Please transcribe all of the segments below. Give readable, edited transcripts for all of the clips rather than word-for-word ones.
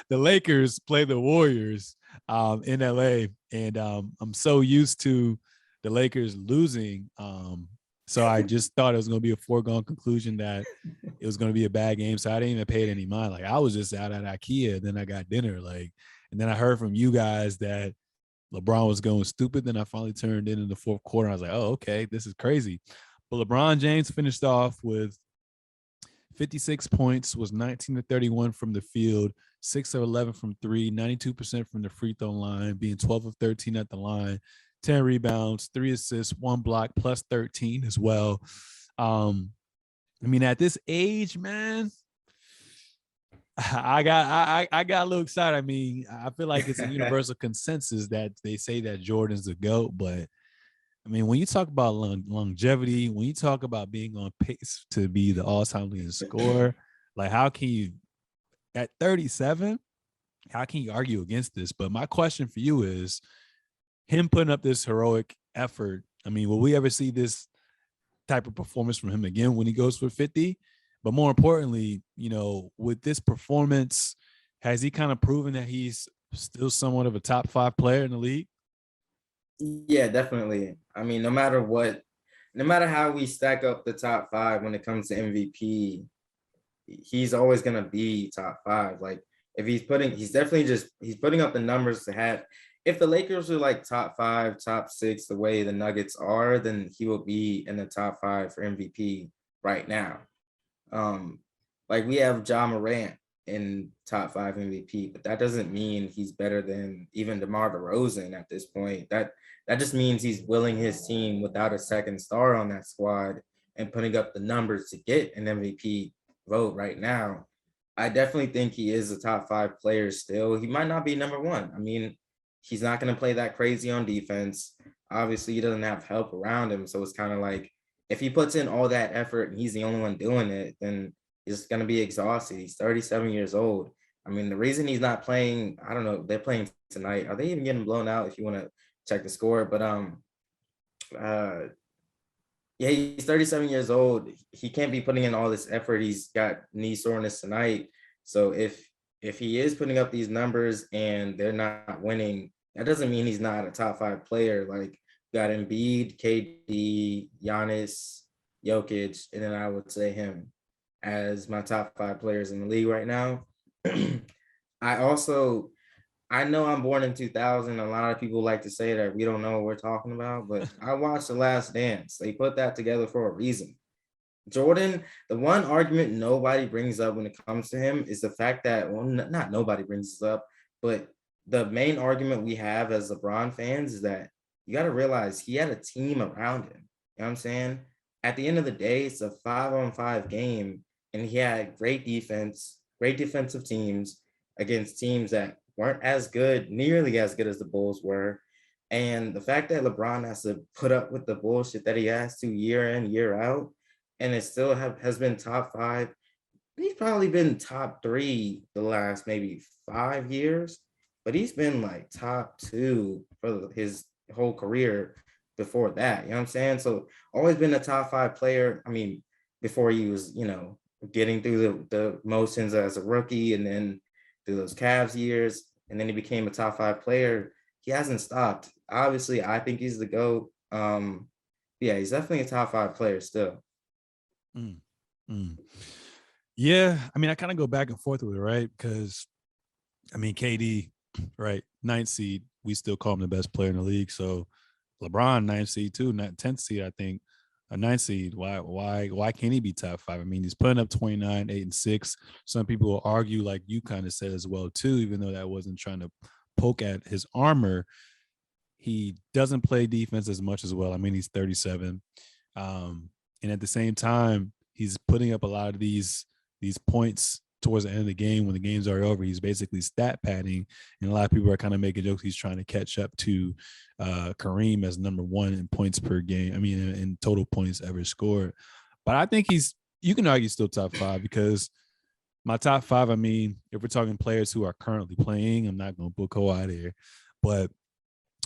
the Lakers play the Warriors in LA, and I'm so used to the Lakers losing. So I just thought it was going to be a foregone conclusion that it was going to be a bad game. So I didn't even pay it any mind. Like I was just out at IKEA, then I got dinner. Like, and then I heard from you guys that LeBron was going stupid. Then I finally turned in the fourth quarter. I was like, oh, okay, this is crazy. But LeBron James finished off with 56 points, was 19 to 31 from the field, 6 of 11 from three, 92% from the free throw line, being 12 of 13 at the line, 10 rebounds, 3 assists, 1 block, plus 13 as well. I mean, at this age, man, I got a little excited. I mean, I feel like it's a universal consensus that they say that Jordan's the GOAT, but I mean, when you talk about longevity, when you talk about being on pace to be the all-time leading scorer, like how can you, at 37, how can you argue against this? But my question for you is, him putting up this heroic effort, I mean, will we ever see this type of performance from him again when he goes for 50? But more importantly, you know, with this performance, has he kind of proven that he's still somewhat of a top 5 player in the league? Yeah, definitely. I mean, no matter what, no matter how we stack up the top 5 when it comes to MVP, he's always gonna be top 5. Like if he's definitely he's putting up the numbers to have. If the Lakers are like top 5, top 6, the way the Nuggets are, then he will be in the top 5 for MVP right now. Um, like we have Ja Morant in top 5 MVP, but that doesn't mean he's better than even DeMar DeRozan at this point. That just means he's willing his team without a second star on that squad and putting up the numbers to get an MVP vote right now. I definitely think he is a top 5 player still. He might not be number 1. I mean, he's not going to play that crazy on defense. Obviously, he doesn't have help around him, so it's kind of like if he puts in all that effort and he's the only one doing it, then he's going to be exhausted. He's 37 years old. I mean, the reason he's not playing, I don't know, they're playing tonight. Are they even getting blown out if you want to check the score? But uh yeah, he's 37 years old. He can't be putting in all this effort. He's got knee soreness tonight. So if he is putting up these numbers and they're not winning, that doesn't mean he's not a top 5 player. Like got Embiid, KD, Giannis, Jokic, and then I would say him as my top 5 players in the league right now. I also I know I'm born in 2000. A lot of people like to say that we don't know what we're talking about, but I watched The Last Dance. They put that together for a reason. Jordan, the one argument nobody brings up when it comes to him is the fact that, well, not nobody brings this up, but the main argument we have as LeBron fans is that you got to realize he had a team around him. You know what I'm saying? At the end of the day, it's a 5-on-5 game, and he had great defense, great defensive teams against teams that weren't as good, nearly as good as the Bulls were. And the fact that LeBron has to put up with the bullshit that he has to year in, year out, and it still has been top 5. He's probably been top 3 the last maybe 5 years, but he's been like top 2 for his whole career before that. You know what I'm saying? So always been a top 5 player. I mean, before he was, getting through the motions as a rookie and then through those Cavs years, and then he became a top 5 player. He hasn't stopped. Obviously, I think he's the GOAT. Yeah, he's definitely a top 5 player still. Mm, mm. Yeah, I mean, I kind of go back and forth with it, right? Because, I mean, KD, right, 9th seed, we still call him the best player in the league. So LeBron, 9th seed too, not 10th seed, I think, a 9th seed. Why can't he be top 5? I mean, he's putting up 29, 8, and 6. Some people will argue, like you kind of said as well too, even though that wasn't trying to poke at his armor. He doesn't play defense as much as well. I mean, he's 37. And at the same time, he's putting up a lot of these points towards the end of the game when the game's already over. He's basically stat padding, and a lot of people are kind of making jokes he's trying to catch up to Kareem as number 1 in points per game. I mean, in total points ever scored. But I think you can argue still top 5 because my top 5, I mean, if we're talking players who are currently playing, I'm not going to book Kawhi out here, but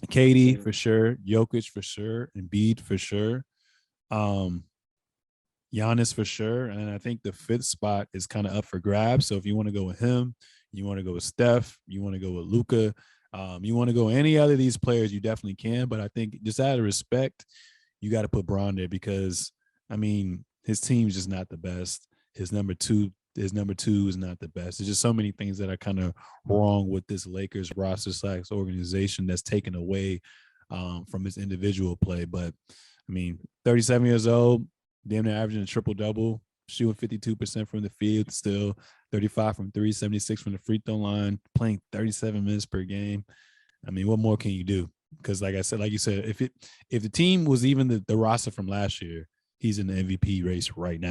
KD for sure, Jokic for sure, Embiid for sure. Giannis for sure. And I think the 5th spot is kind of up for grabs. So if you want to go with him, You want to go with Steph. You want to go with Luka. You want to go any other of these players, you definitely can. But I think just out of respect, you got to put Bron there because, I mean, his team's just not the best. His number two is not the best. There's just so many things that are kind of wrong with this Lakers roster / organization that's taken away from his individual play. But I mean, 37 years old, damn near averaging a triple-double, shooting 52% from the field, still 35 from three, 76 from the free throw line, playing 37 minutes per game. I mean, what more can you do? Because like you said, if the team was even the roster from last year, he's in the MVP race right now.